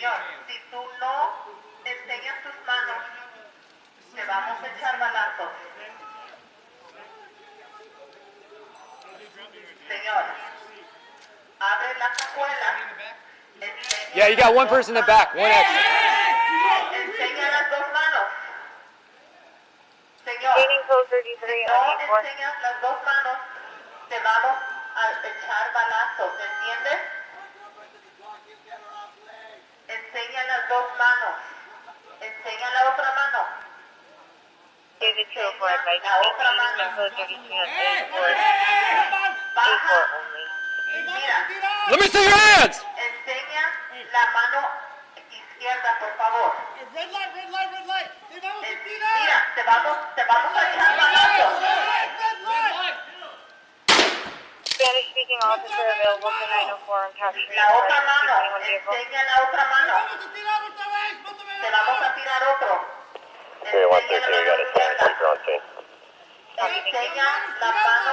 Señor, si tú no enseñas tus manos, te vamos a echar balazos. Señor, abre la cajuela. Yeah, you got one person in the back, one extra. Enseña las dos manos. Señor, si no enseñas las dos manos, te vamos a echar balazos, ¿entiendes? Enseña las dos manos. Enseña la otra mano. Enseña la otra mano. Baja. Mira. Let me see your hands! Enseña la mano izquierda, por favor. Red light, red light, red light. Mira, te vamos a echar balazos. Red light. Spanish speaking officer available to 904 on Capp Street. La otra mano. Enseña la otra mano. Vamos a tirar otra vez. Te vamos a tirar otro. Okay, 132, you got a 10, keep her on scene. Enseña la mano